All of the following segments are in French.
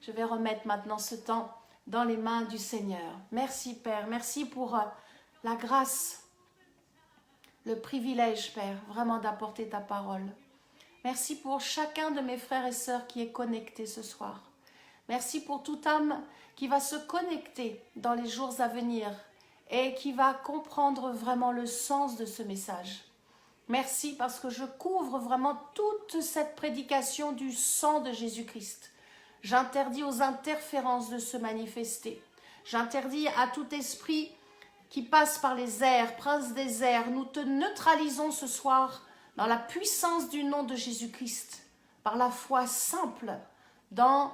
Je vais remettre maintenant ce temps dans les mains du Seigneur. Merci Père, merci pour la grâce, le privilège Père, vraiment d'apporter ta parole. Merci pour chacun de mes frères et sœurs qui est connecté ce soir. Merci pour toute âme qui va se connecter dans les jours à venir et qui va comprendre vraiment le sens de ce message. Merci parce que je couvre vraiment toute cette prédication du sang de Jésus-Christ. J'interdis aux interférences de se manifester. J'interdis à tout esprit qui passe par les airs, prince des airs. Nous te neutralisons ce soir dans la puissance du nom de Jésus-Christ, par la foi simple dans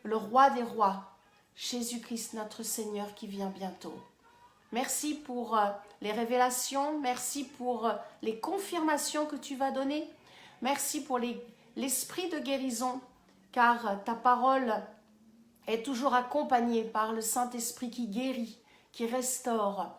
le roi des rois, Jésus-Christ notre Seigneur qui vient bientôt. Merci pour les révélations, merci pour les confirmations que tu vas donner. Merci pour l'esprit de guérison, car ta parole est toujours accompagnée par le Saint-Esprit qui guérit, qui restaure,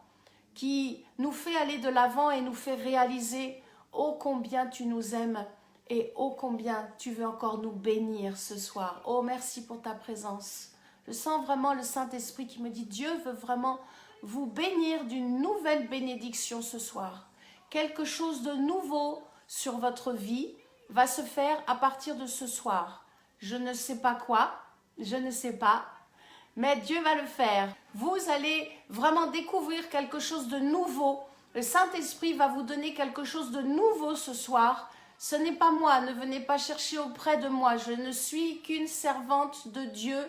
qui nous fait aller de l'avant et nous fait réaliser ô combien tu nous aimes et ô combien tu veux encore nous bénir ce soir. Oh, merci pour ta présence. Je sens vraiment le Saint-Esprit qui me dit, Dieu veut vraiment vous bénir d'une nouvelle bénédiction ce soir. Quelque chose de nouveau sur votre vie va se faire à partir de ce soir. Je ne sais pas quoi, je ne sais pas, mais Dieu va le faire. Vous allez vraiment découvrir quelque chose de nouveau. Le Saint-Esprit va vous donner quelque chose de nouveau ce soir. Ce n'est pas moi, ne venez pas chercher auprès de moi. Je ne suis qu'une servante de Dieu,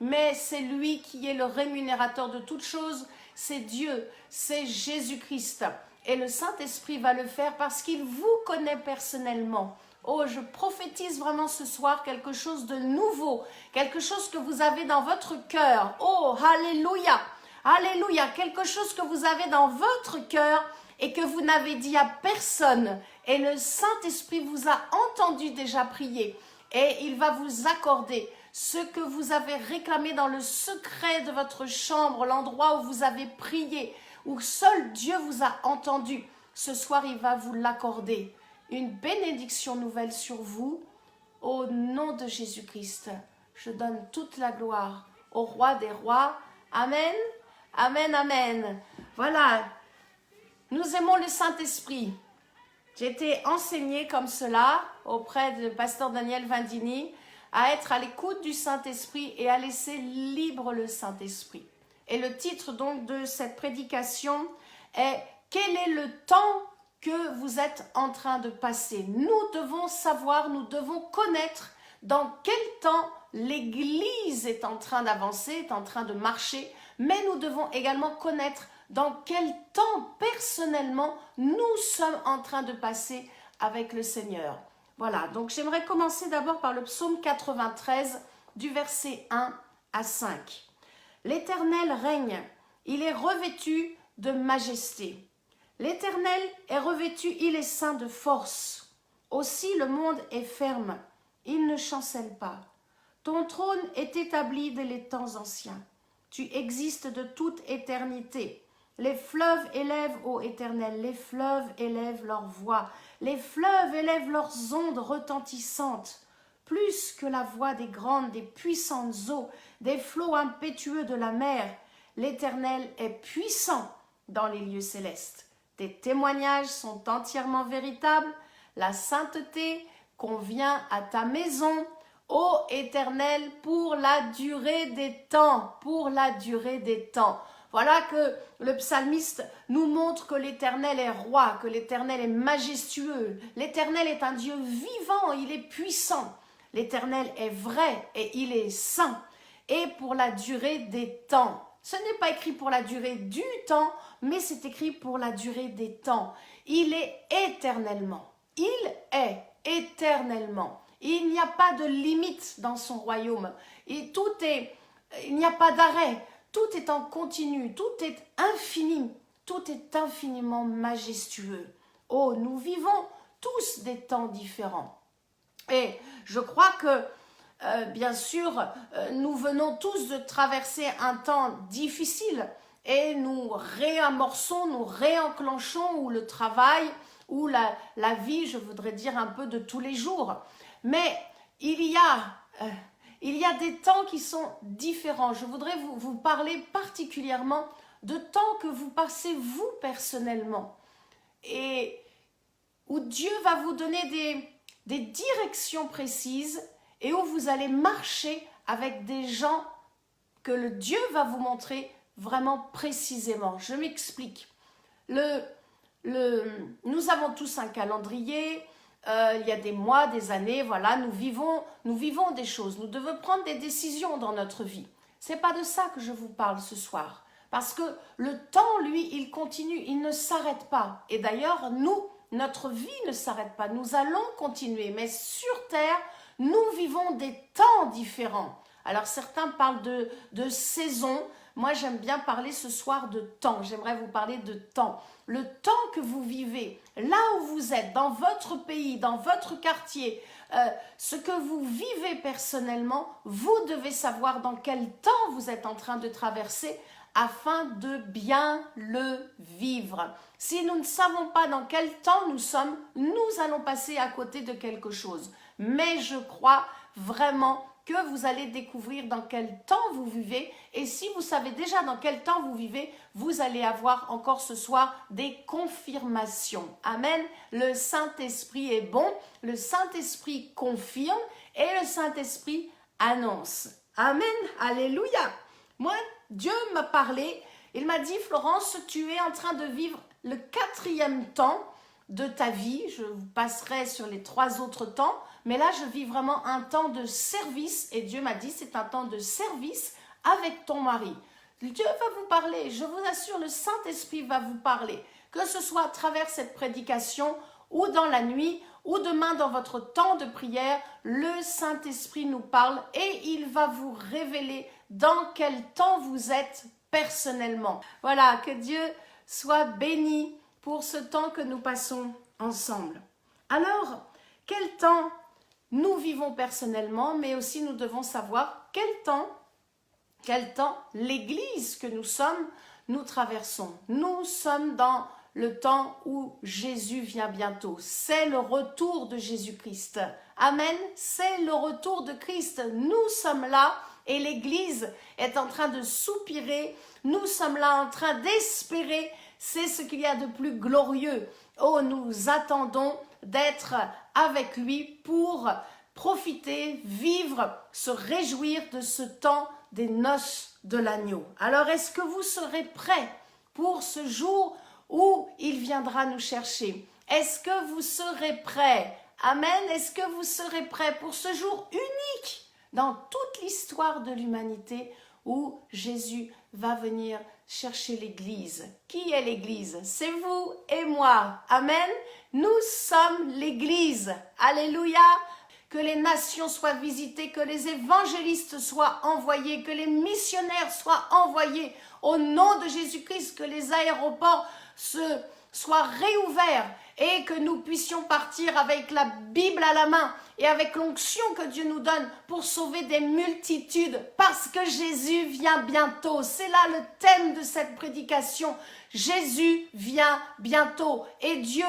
mais c'est lui qui est le rémunérateur de toutes choses. C'est Dieu, c'est Jésus-Christ. Et le Saint-Esprit va le faire parce qu'il vous connaît personnellement. Oh, je prophétise vraiment ce soir quelque chose de nouveau, quelque chose que vous avez dans votre cœur. Oh, alléluia, alléluia, quelque chose que vous avez dans votre cœur et que vous n'avez dit à personne. Et le Saint-Esprit vous a entendu déjà prier et il va vous accorder ce que vous avez réclamé dans le secret de votre chambre, l'endroit où vous avez prié, où seul Dieu vous a entendu. Ce soir, il va vous l'accorder. Une bénédiction nouvelle sur vous. Au nom de Jésus-Christ, je donne toute la gloire au roi des rois. Amen, amen, amen. Voilà, nous aimons le Saint-Esprit. J'ai été enseignée comme cela auprès de pasteur Daniel Vandini, à être à l'écoute du Saint-Esprit et à laisser libre le Saint-Esprit. Et le titre donc de cette prédication est « Quel est le temps que vous êtes en train de passer ?» Nous devons savoir, nous devons connaître dans quel temps l'Église est en train d'avancer, est en train de marcher, mais nous devons également connaître dans quel temps personnellement nous sommes en train de passer avec le Seigneur. Voilà, donc j'aimerais commencer d'abord par le psaume 93 du verset 1 à 5. L'Éternel règne, il est revêtu de majesté. L'Éternel est revêtu, il est saint de force. Aussi le monde est ferme, il ne chancelle pas. Ton trône est établi dès les temps anciens. Tu existes de toute éternité. Les fleuves élèvent, ô Éternel, les fleuves élèvent leur voix. Les fleuves élèvent leurs ondes retentissantes, plus que la voix des grandes, des puissantes eaux, des flots impétueux de la mer. L'Éternel est puissant dans les lieux célestes. Tes témoignages sont entièrement véritables. La sainteté convient à ta maison, ô Éternel, pour la durée des temps, pour la durée des temps. Voilà que le psalmiste nous montre que l'Éternel est roi, que l'Éternel est majestueux. L'Éternel est un Dieu vivant, il est puissant. L'Éternel est vrai et il est saint. Et pour la durée des temps. Ce n'est pas écrit pour la durée du temps, mais c'est écrit pour la durée des temps. Il est éternellement. Il est éternellement. Il n'y a pas de limite dans son royaume. Et il n'y a pas d'arrêt. Tout est en continu, tout est infini, tout est infiniment majestueux. Oh, nous vivons tous des temps différents. Et je crois que, bien sûr, nous venons tous de traverser un temps difficile et nous réamorçons, nous réenclenchons ou le travail ou la vie, je voudrais dire un peu de tous les jours. Mais il y il y a des temps qui sont différents. Je voudrais vous parler particulièrement de temps que vous passez vous personnellement et où Dieu va vous donner des directions précises et où vous allez marcher avec des gens que le Dieu va vous montrer vraiment précisément. Je m'explique. Nous avons tous un calendrier, il y a des mois, des années, voilà, nous vivons des choses. Nous devons prendre des décisions dans notre vie. Ce n'est pas de ça que je vous parle ce soir. Parce que le temps, lui, il continue, il ne s'arrête pas. Et d'ailleurs, notre vie ne s'arrête pas. Nous allons continuer. Mais sur terre, nous vivons des temps différents. Alors certains parlent de saison. Moi, j'aime bien parler ce soir de temps. J'aimerais vous parler de temps. Le temps que vous vivez, là où vous êtes, dans votre pays, dans votre quartier, ce que vous vivez personnellement, vous devez savoir dans quel temps vous êtes en train de traverser afin de bien le vivre. Si nous ne savons pas dans quel temps nous sommes, nous allons passer à côté de quelque chose. Mais je crois vraiment que vous allez découvrir dans quel temps vous vivez. Et si vous savez déjà dans quel temps vous vivez, vous allez avoir encore ce soir des confirmations. Amen. Le Saint-Esprit est bon, le Saint-Esprit confirme et le Saint-Esprit annonce. Amen. Alléluia. Moi, Dieu m'a parlé. Il m'a dit, Florence, tu es en train de vivre le 4e temps de ta vie. Je vous passerai sur les 3 autres temps. Mais là, je vis vraiment un temps de service. Et Dieu m'a dit, c'est un temps de service avec ton mari. Dieu va vous parler. Je vous assure, le Saint-Esprit va vous parler. Que ce soit à travers cette prédication ou dans la nuit ou demain dans votre temps de prière, le Saint-Esprit nous parle et il va vous révéler dans quel temps vous êtes personnellement. Voilà, que Dieu soit béni pour ce temps que nous passons ensemble. Alors, quel temps nous vivons personnellement, mais aussi nous devons savoir quel temps l'Église que nous sommes, nous traversons. Nous sommes dans le temps où Jésus vient bientôt. C'est le retour de Jésus-Christ. Amen. C'est le retour de Christ. Nous sommes là et l'Église est en train de soupirer. Nous sommes là en train d'espérer. C'est ce qu'il y a de plus glorieux. Oh, nous attendons d'être avec lui pour profiter, vivre, se réjouir de ce temps des noces de l'agneau. Alors, est-ce que vous serez prêts pour ce jour où il viendra nous chercher? Est-ce que vous serez prêts? Amen. Est-ce que vous serez prêts pour ce jour unique dans toute l'histoire de l'humanité où Jésus va venir chercher l'Église? Qui est l'Église? C'est vous et moi. Amen. Nous sommes l'Église. Alléluia. Que les nations soient visitées, que les évangélistes soient envoyés, que les missionnaires soient envoyés au nom de Jésus-Christ, que les aéroports soient réouverts et que nous puissions partir avec la Bible à la main et avec l'onction que Dieu nous donne pour sauver des multitudes parce que Jésus vient bientôt. C'est là le thème de cette prédication. Jésus vient bientôt et Dieu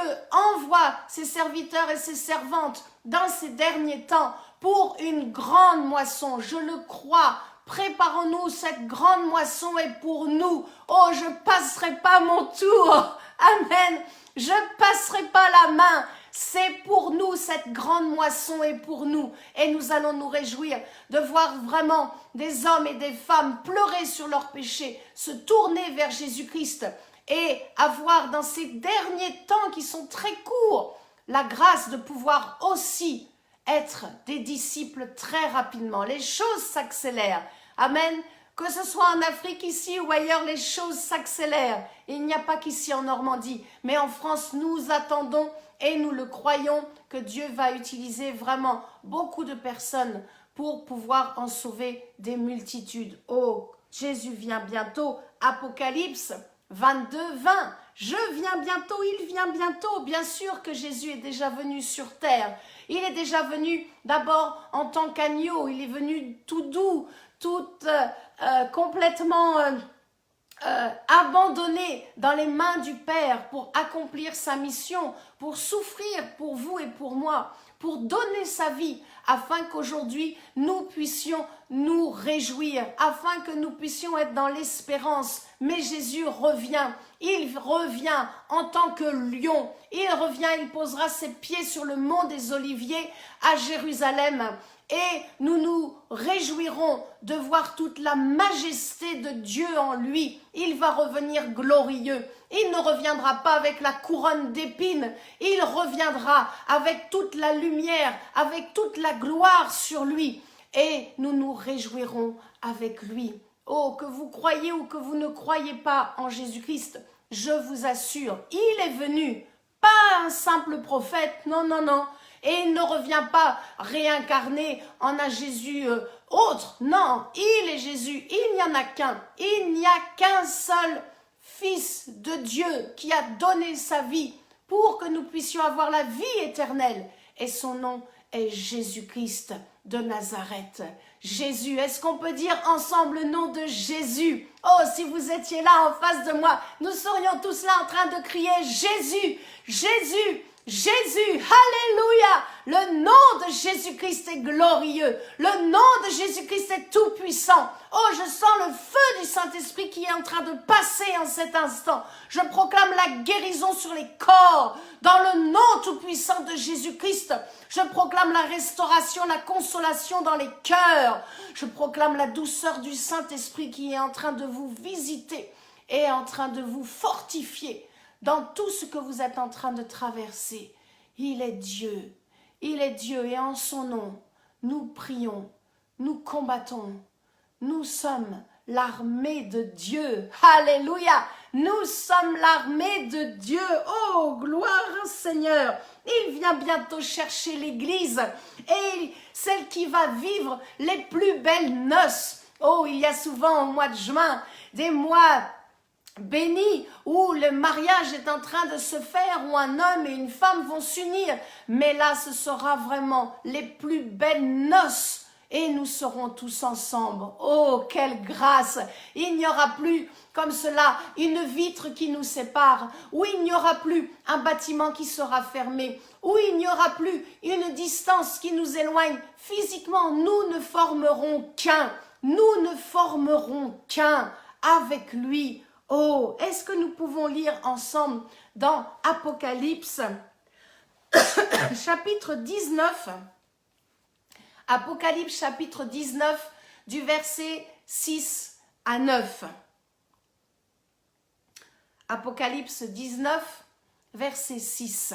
envoie ses serviteurs et ses servantes dans ces derniers temps pour une grande moisson. Je le crois. Préparons-nous, cette grande moisson est pour nous. Oh, je passerai pas mon tour. Amen. Je passerai pas la main. C'est pour nous, cette grande moisson est pour nous. Et nous allons nous réjouir de voir vraiment des hommes et des femmes pleurer sur leurs péchés, se tourner vers Jésus-Christ et avoir dans ces derniers temps qui sont très courts, la grâce de pouvoir aussi être des disciples très rapidement. Les choses s'accélèrent. Amen. Que ce soit en Afrique ici ou ailleurs, les choses s'accélèrent. Il n'y a pas qu'ici en Normandie, mais en France, nous attendons et nous le croyons que Dieu va utiliser vraiment beaucoup de personnes pour pouvoir en sauver des multitudes. Oh, Jésus vient bientôt. Apocalypse 22, 20. Je viens bientôt, il vient bientôt. Bien sûr que Jésus est déjà venu sur terre. Il est déjà venu d'abord en tant qu'agneau. Il est venu tout doux, tout complètement abandonné dans les mains du Père pour accomplir sa mission, pour souffrir pour vous et pour moi, pour donner sa vie, afin qu'aujourd'hui nous puissions nous réjouir, afin que nous puissions être dans l'espérance. Mais Jésus revient, il revient en tant que lion, il revient, il posera ses pieds sur le mont des Oliviers à Jérusalem. Et nous nous réjouirons de voir toute la majesté de Dieu en lui. Il va revenir glorieux. Il ne reviendra pas avec la couronne d'épines. Il reviendra avec toute la lumière, avec toute la gloire sur lui. Et nous nous réjouirons avec lui. Oh, que vous croyez ou que vous ne croyez pas en Jésus-Christ, je vous assure, il est venu, pas un simple prophète, non, non, non. Et il ne revient pas réincarné en un Jésus autre. Non, il est Jésus. Il n'y en a qu'un. Il n'y a qu'un seul Fils de Dieu qui a donné sa vie pour que nous puissions avoir la vie éternelle. Et son nom est Jésus-Christ de Nazareth. Jésus, est-ce qu'on peut dire ensemble le nom de Jésus? Oh, si vous étiez là en face de moi, nous serions tous là en train de crier Jésus, Jésus, Jésus, alléluia. Le nom de Jésus-Christ est glorieux. Le nom de Jésus-Christ est tout puissant. Oh, je sens le feu du Saint-Esprit qui est en train de passer en cet instant. Je proclame la guérison sur les corps dans le nom tout puissant de Jésus-Christ. Je proclame la restauration, la consolation dans les cœurs. Je proclame la douceur du Saint-Esprit qui est en train de vous visiter et en train de vous fortifier dans tout ce que vous êtes en train de traverser. Il est Dieu. Il est Dieu et en son nom, nous prions, nous combattons. Nous sommes l'armée de Dieu. Alléluia. Nous sommes l'armée de Dieu. Oh, gloire au Seigneur. Il vient bientôt chercher l'Église et celle qui va vivre les plus belles noces. Oh, il y a souvent au mois de juin des mois béni, où le mariage est en train de se faire, où un homme et une femme vont s'unir. Mais là, ce sera vraiment les plus belles noces. Et nous serons tous ensemble. Oh, quelle grâce! Il n'y aura plus, comme cela, une vitre qui nous sépare, où il n'y aura plus un bâtiment qui sera fermé, où il n'y aura plus une distance qui nous éloigne. Physiquement, nous ne formerons qu'un. Nous ne formerons qu'un avec lui. Oh, est-ce que nous pouvons lire ensemble dans Apocalypse, chapitre 19, Apocalypse chapitre 19, du verset 6 à 9. Apocalypse 19, verset 6.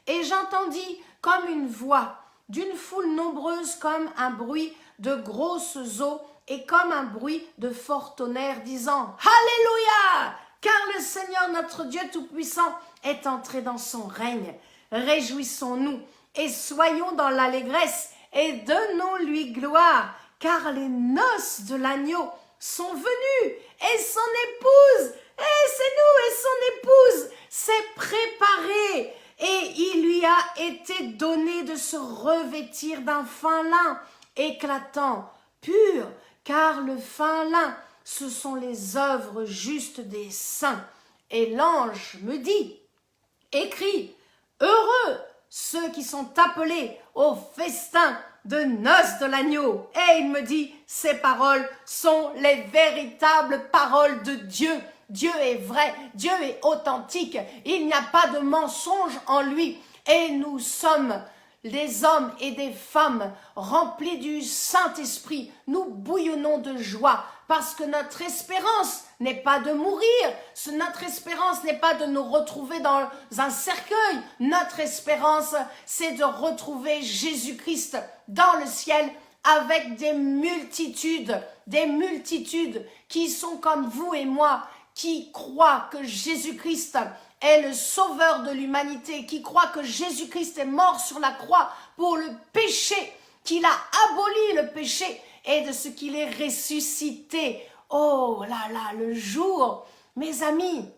Et j'entendis comme une voix d'une foule nombreuse, comme un bruit de grosses eaux, et comme un bruit de fort tonnerre, disant « Alléluia ! Car le Seigneur notre Dieu Tout-Puissant est entré dans son règne. Réjouissons-nous et soyons dans l'allégresse et donnons-lui gloire, car les noces de l'agneau sont venues et son épouse, et c'est nous et son épouse, s'est préparée. Et il lui a été donné de se revêtir d'un fin lin éclatant, pur, car le fin lin, ce sont les œuvres justes des saints. Et l'ange me dit, écris, heureux ceux qui sont appelés au festin de noces de l'agneau. Et il me dit, ces paroles sont les véritables paroles de Dieu. Dieu est vrai, Dieu est authentique, il n'y a pas de mensonge en lui. Et nous sommes des hommes et des femmes remplis du Saint-Esprit. Nous bouillonnons de joie parce que notre espérance n'est pas de mourir. Notre espérance n'est pas de nous retrouver dans un cercueil. Notre espérance, c'est de retrouver Jésus-Christ dans le ciel avec des multitudes qui sont comme vous et moi, qui croient que Jésus-Christ est le sauveur de l'humanité, qui croit que Jésus-Christ est mort sur la croix pour le péché, qu'il a aboli le péché et de ce qu'il est ressuscité. Oh là là, le jour, mes amis,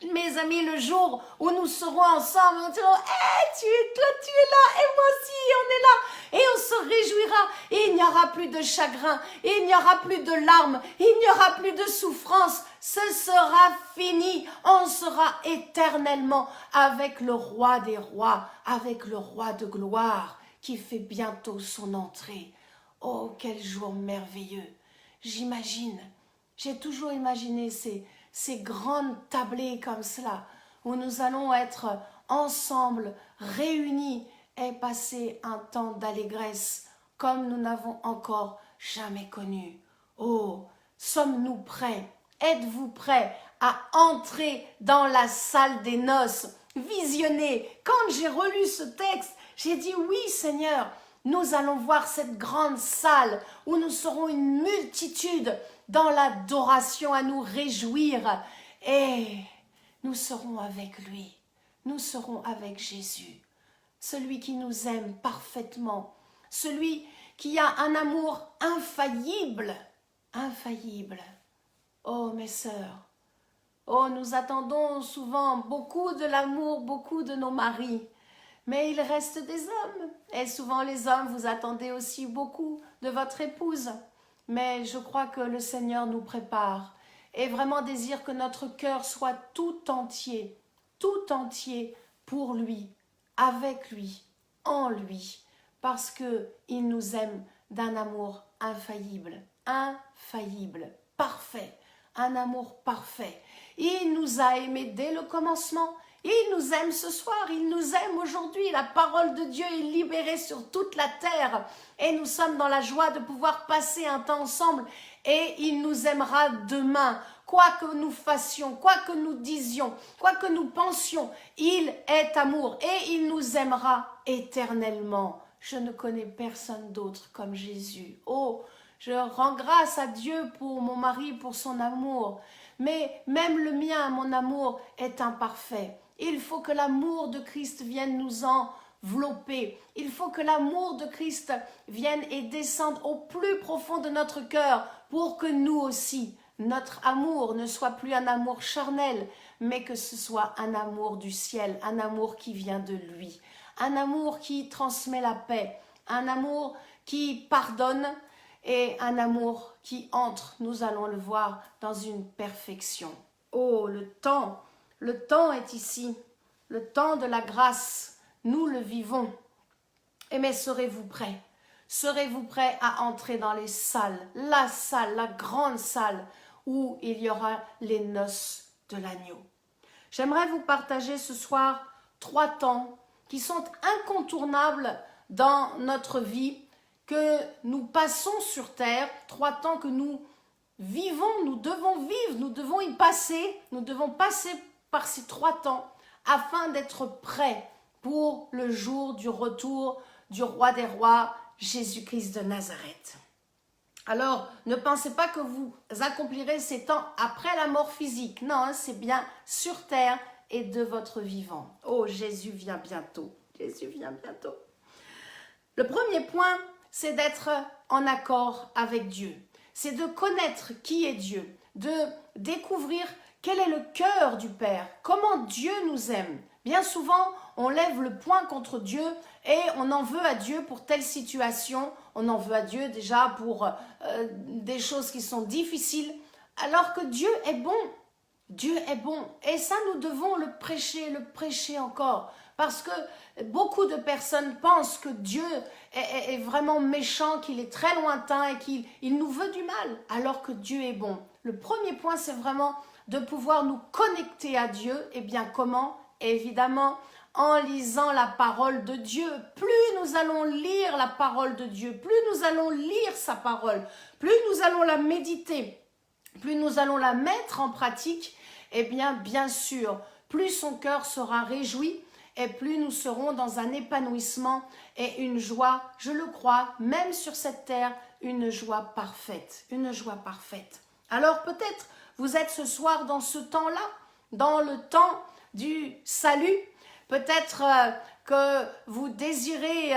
le jour où nous serons ensemble, on dira, tu es là, et moi aussi, on est là, et on se réjouira, et il n'y aura plus de chagrin, et il n'y aura plus de larmes, il n'y aura plus de souffrance. ce sera fini. On sera éternellement avec le roi des rois, avec le roi de gloire qui fait bientôt son entrée. Oh, quel jour merveilleux! J'imagine, j'ai toujours imaginé ces grandes tablées comme cela, où nous allons être ensemble, réunis et passer un temps d'allégresse comme nous n'avons encore jamais connu. Oh, sommes-nous prêts? Êtes-vous prêts à entrer dans la salle des noces? Visionnez. Quand j'ai relu ce texte, j'ai dit oui Seigneur, nous allons voir cette grande salle où nous serons une multitude dans l'adoration à nous réjouir et nous serons avec lui, nous serons avec Jésus, celui qui nous aime parfaitement, celui qui a un amour infaillible, infaillible. Oh mes sœurs, oh nous attendons souvent beaucoup de l'amour, beaucoup de nos maris, mais il reste des hommes et souvent les hommes vous attendez aussi beaucoup de votre épouse. Mais je crois que le Seigneur nous prépare et vraiment désire que notre cœur soit tout entier pour lui, avec lui, en lui, parce qu'il nous aime d'un amour infaillible, parfait, un amour parfait. Il nous a aimés dès le commencement, il nous aime ce soir, il nous aime aujourd'hui. La parole de Dieu est libérée sur toute la terre et nous sommes dans la joie de pouvoir passer un temps ensemble et il nous aimera demain. Quoi que nous fassions, quoi que nous disions, quoi que nous pensions, il est amour et il nous aimera éternellement. Je ne connais personne d'autre comme Jésus. Oh, je rends grâce à Dieu pour mon mari, pour son amour. Mais même le mien, mon amour, est imparfait. Il faut que l'amour de Christ vienne nous envelopper. Il faut que l'amour de Christ vienne et descende au plus profond de notre cœur pour que nous aussi, notre amour ne soit plus un amour charnel, mais que ce soit un amour du ciel, un amour qui vient de lui, un amour qui transmet la paix, un amour qui pardonne et un amour qui entre, nous allons le voir, dans une perfection. Oh, le temps est ici, le temps de la grâce, nous le vivons. Et mais serez-vous prêts? Serez-vous prêts à entrer dans les salles, la grande salle où il y aura les noces de l'agneau? J'aimerais vous partager ce soir 3 temps qui sont incontournables dans notre vie, que nous passons sur terre, 3 temps que nous vivons, nous devons vivre, nous devons y passer, nous devons passer par ces 3 temps afin d'être prêts pour le jour du retour du roi des rois, Jésus-Christ de Nazareth. Alors, ne pensez pas que vous accomplirez ces temps après la mort physique. Non, c'est bien sur terre et de votre vivant. Oh, Jésus vient bientôt. Jésus vient bientôt. Le premier point, c'est d'être en accord avec Dieu. C'est de connaître qui est Dieu, de découvrir quel est le cœur du Père, comment Dieu nous aime. Bien souvent, on lève le poing contre Dieu et on en veut à Dieu pour telle situation. On en veut à Dieu déjà pour des choses qui sont difficiles, alors que Dieu est bon. Dieu est bon et ça nous devons le prêcher encore, parce que beaucoup de personnes pensent que Dieu est vraiment méchant, qu'il est très lointain et qu'il nous veut du mal, alors que Dieu est bon. Le premier point, c'est vraiment de pouvoir nous connecter à Dieu. Et bien comment? Évidemment, en lisant la parole de Dieu. Plus nous allons lire la parole de Dieu, plus nous allons lire sa parole, plus nous allons la méditer, plus nous allons la mettre en pratique, eh bien sûr, plus son cœur sera réjoui et plus nous serons dans un épanouissement et une joie, je le crois, même sur cette terre, une joie parfaite, une joie parfaite. Alors peut-être vous êtes ce soir dans ce temps-là, dans le temps du salut, peut-être que vous désirez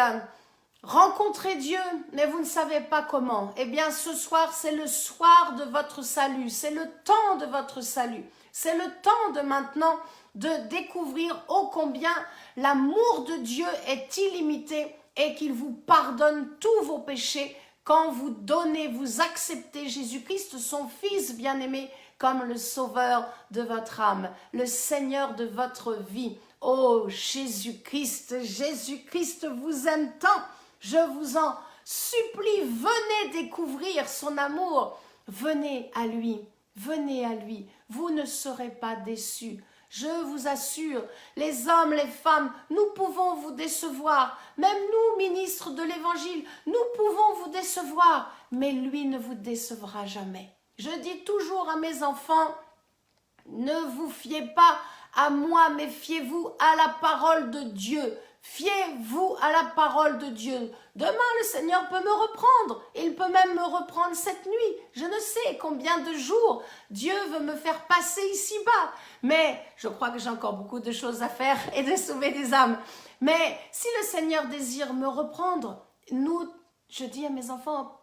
rencontrer Dieu, mais vous ne savez pas comment. Eh bien, ce soir, c'est le soir de votre salut, c'est le temps de votre salut. C'est le temps de maintenant de découvrir ô combien l'amour de Dieu est illimité et qu'il vous pardonne tous vos péchés, quand vous donnez, vous acceptez Jésus-Christ, son Fils bien-aimé, comme le Sauveur de votre âme, le Seigneur de votre vie. Oh Jésus-Christ, Jésus-Christ vous aime tant, je vous en supplie, venez découvrir son amour, venez à lui, vous ne serez pas déçus. Je vous assure, les hommes, les femmes, nous pouvons vous décevoir. Même nous, ministres de l'Évangile, nous pouvons vous décevoir. Mais lui ne vous décevra jamais. Je dis toujours à mes enfants, ne vous fiez pas à moi, mais fiez-vous à la parole de Dieu. Fiez-vous à la parole de Dieu. Demain, le Seigneur peut me reprendre. Il peut même me reprendre cette nuit. Je ne sais combien de jours Dieu veut me faire passer ici-bas. Mais je crois que j'ai encore beaucoup de choses à faire et de sauver des âmes. Mais si le Seigneur désire me reprendre, je dis à mes enfants,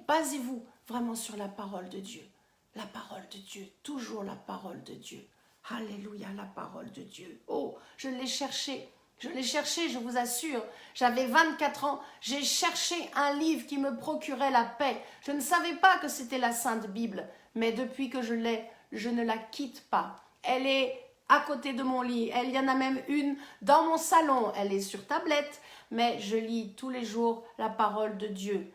basez-vous vraiment sur la parole de Dieu. La parole de Dieu, toujours la parole de Dieu. Alléluia, la parole de Dieu. Oh, je l'ai cherché, je vous assure. J'avais 24 ans, j'ai cherché un livre qui me procurait la paix. Je ne savais pas que c'était la Sainte Bible, mais depuis que je l'ai, je ne la quitte pas. Elle est à côté de mon lit, il y en a même une dans mon salon, elle est sur tablette, mais je lis tous les jours la parole de Dieu.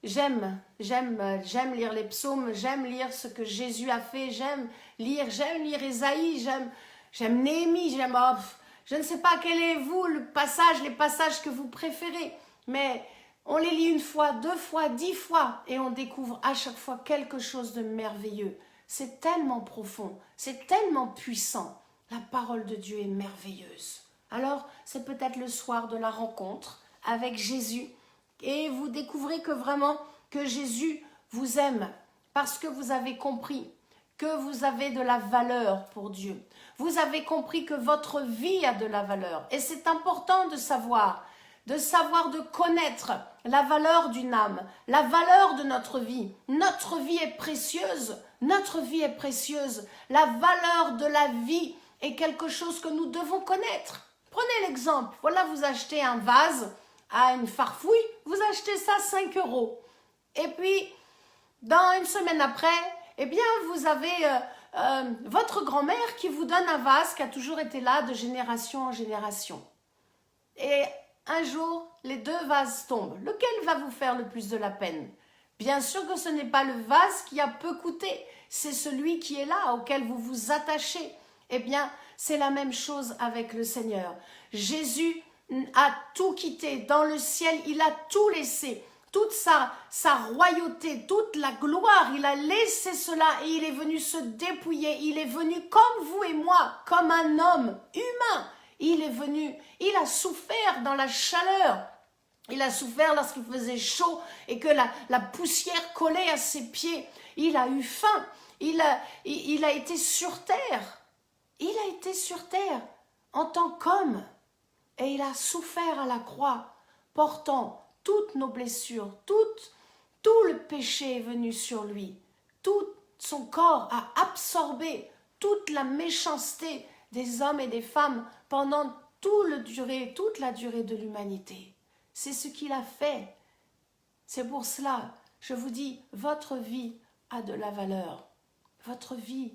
J'aime lire les psaumes, j'aime lire ce que Jésus a fait, j'aime lire Ésaïe, j'aime Néhémie, je ne sais pas quel est vous les passages que vous préférez, mais on les lit une fois, 2 fois, 10 fois et on découvre à chaque fois quelque chose de merveilleux. C'est tellement profond, c'est tellement puissant. La parole de Dieu est merveilleuse. Alors, c'est peut-être le soir de la rencontre avec Jésus et vous découvrez que vraiment que Jésus vous aime parce que vous avez compris que vous avez de la valeur pour Dieu. Vous avez compris que votre vie a de la valeur et c'est important de savoir, de connaître la valeur d'une âme, la valeur de notre vie. Notre vie est précieuse, La valeur de la vie est quelque chose que nous devons connaître. Prenez l'exemple, voilà vous achetez un vase à une farfouille, vous achetez ça 5 €. Et puis, dans une semaine après, eh bien, vous avez votre grand-mère qui vous donne un vase qui a toujours été là de génération en génération. Et un jour, les 2 vases tombent. Lequel va vous faire le plus de la peine? Bien sûr que ce n'est pas le vase qui a peu coûté, c'est celui qui est là, auquel vous vous attachez. Eh bien, c'est la même chose avec le Seigneur. Jésus a tout quitté. Dans le ciel, il a tout laissé. Toute sa royauté, toute la gloire, il a laissé cela et il est venu se dépouiller. Il est venu comme vous et moi, comme un homme humain. Il est venu, il a souffert dans la chaleur. Il a souffert lorsqu'il faisait chaud et que la poussière collait à ses pieds. Il a eu faim. Il a été sur terre. Il a été sur terre en tant qu'homme. Et il a souffert à la croix, portant toutes nos blessures, tout le péché est venu sur lui. Tout son corps a absorbé toute la méchanceté des hommes et des femmes pendant toute la durée de l'humanité. C'est ce qu'il a fait. C'est pour cela, je vous dis, votre vie a de la valeur. Votre vie,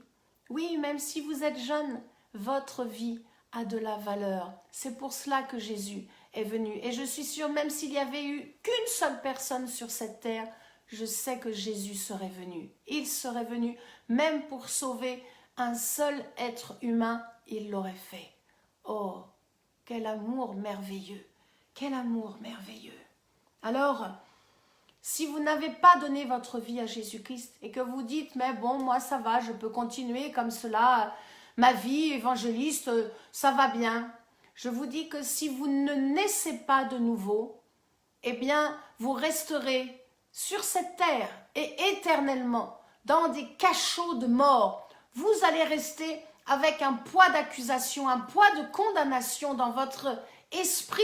oui, même si vous êtes jeune, votre vie a de la valeur. C'est pour cela que Jésus est venu. Et je suis sûre, même s'il n'y avait eu qu'une seule personne sur cette terre, je sais que Jésus serait venu. Il serait venu, même pour sauver un seul être humain, il l'aurait fait. Oh, quel amour merveilleux! Quel amour merveilleux! Alors, si vous n'avez pas donné votre vie à Jésus-Christ et que vous dites, mais bon, moi ça va, je peux continuer comme cela, ma vie évangéliste, ça va bien. Je vous dis que si vous ne naissez pas de nouveau, eh bien, vous resterez sur cette terre et éternellement dans des cachots de mort. Vous allez rester avec un poids d'accusation, un poids de condamnation dans votre esprit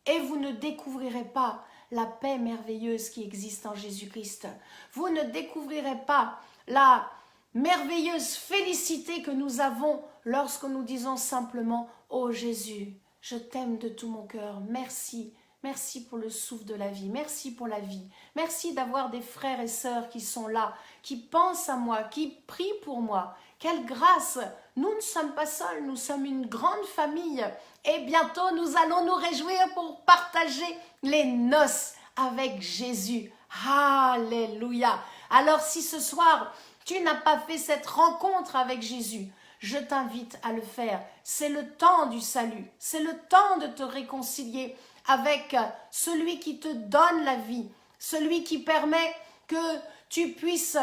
et vous ne découvrirez pas la paix merveilleuse qui existe en Jésus-Christ. Vous ne découvrirez pas la merveilleuse félicité que nous avons lorsque nous disons simplement « Oh Jésus, je t'aime de tout mon cœur, merci Merci pour le souffle de la vie. Merci pour la vie. Merci d'avoir des frères et sœurs qui sont là, qui pensent à moi, qui prient pour moi. Quelle grâce! Nous ne sommes pas seuls, nous sommes une grande famille. Et bientôt, nous allons nous réjouir pour partager les noces avec Jésus. Alléluia! Alors si ce soir, tu n'as pas fait cette rencontre avec Jésus, je t'invite à le faire. C'est le temps du salut. C'est le temps de te réconcilier avec celui qui te donne la vie, celui qui permet que tu puisses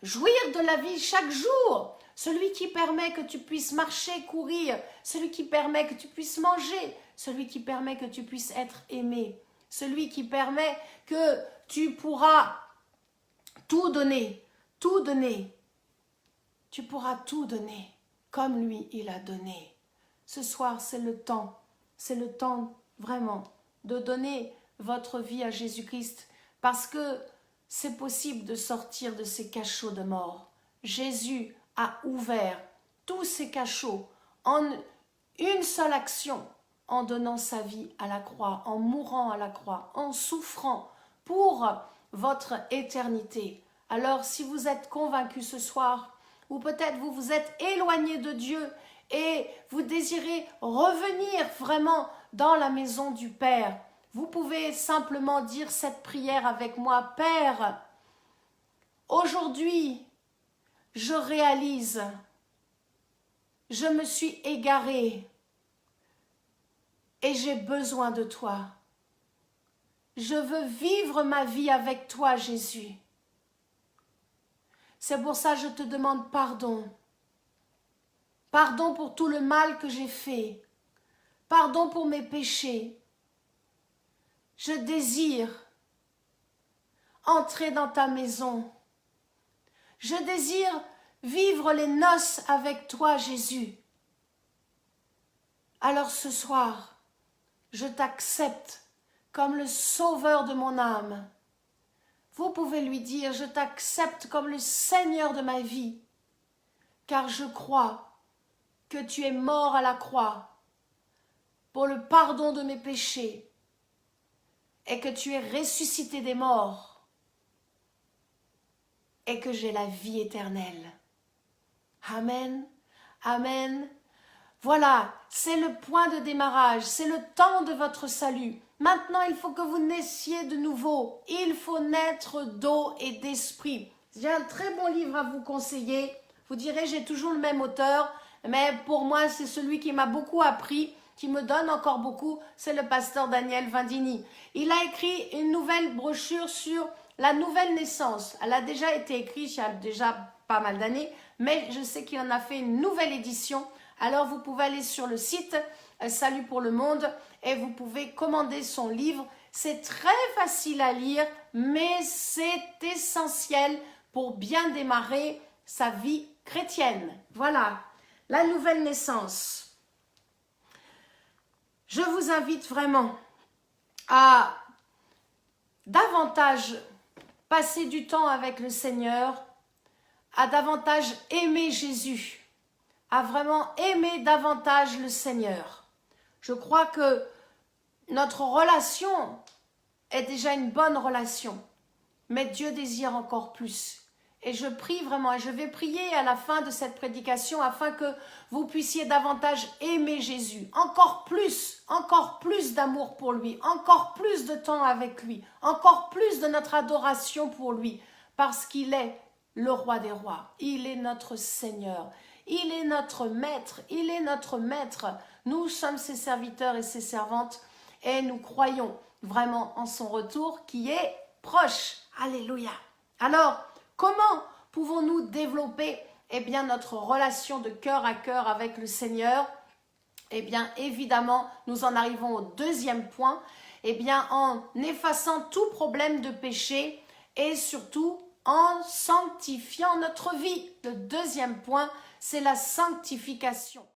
jouir de la vie chaque jour, celui qui permet que tu puisses marcher, courir, celui qui permet que tu puisses manger, celui qui permet que tu puisses être aimé, celui qui permet que tu pourras tout donner, tout donner. Tu pourras tout donner comme lui il a donné. Ce soir, c'est le temps vraiment de donner votre vie à Jésus-Christ parce que c'est possible de sortir de ces cachots de mort. Jésus a ouvert tous ces cachots en une seule action, en donnant sa vie à la croix, en mourant à la croix, en souffrant pour votre éternité. Alors si vous êtes convaincu ce soir, ou peut-être vous vous êtes éloigné de Dieu et vous désirez revenir vraiment dans la maison du Père, vous pouvez simplement dire cette prière avec moi. Père, aujourd'hui, je réalise, je me suis égaré et j'ai besoin de toi. Je veux vivre ma vie avec toi, Jésus. C'est pour ça que je te demande pardon. Pardon pour tout le mal que j'ai fait. Pardon pour mes péchés. Je désire entrer dans ta maison. Je désire vivre les noces avec toi, Jésus. Alors ce soir, je t'accepte comme le sauveur de mon âme. Vous pouvez lui dire, je t'accepte comme le Seigneur de ma vie, car je crois que tu es mort à la croix pour le pardon de mes péchés et que tu es ressuscité des morts et que j'ai la vie éternelle. Amen, amen. Voilà, c'est le point de démarrage, c'est le temps de votre salut. Maintenant, il faut que vous naissiez de nouveau. Il faut naître d'eau et d'esprit. J'ai un très bon livre à vous conseiller. Vous direz, j'ai toujours le même auteur, mais pour moi, c'est celui qui m'a beaucoup appris, qui me donne encore beaucoup, c'est le pasteur Daniel Vindini. Il a écrit une nouvelle brochure sur la nouvelle naissance. Elle a déjà été écrite il y a déjà pas mal d'années, mais je sais qu'il en a fait une nouvelle édition. Alors, vous pouvez aller sur le site Salut pour le monde et vous pouvez commander son livre. C'est très facile à lire, mais c'est essentiel pour bien démarrer sa vie chrétienne. Voilà, la nouvelle naissance. Je vous invite vraiment à davantage passer du temps avec le Seigneur, à davantage aimer Jésus, à vraiment aimer davantage le Seigneur. Je crois que notre relation est déjà une bonne relation, mais Dieu désire encore plus. Et je prie vraiment, et je vais prier à la fin de cette prédication afin que vous puissiez davantage aimer Jésus, encore plus d'amour pour lui, encore plus de temps avec lui, encore plus de notre adoration pour lui, parce qu'il est le roi des rois, il est notre Seigneur, il est notre maître, il est notre maître. Nous sommes ses serviteurs et ses servantes et nous croyons vraiment en son retour qui est proche. Alléluia. Alors, comment pouvons-nous développer notre relation de cœur à cœur avec le Seigneur? Évidemment, nous en arrivons au deuxième point, en effaçant tout problème de péché et surtout en sanctifiant notre vie. Le deuxième point, c'est la sanctification.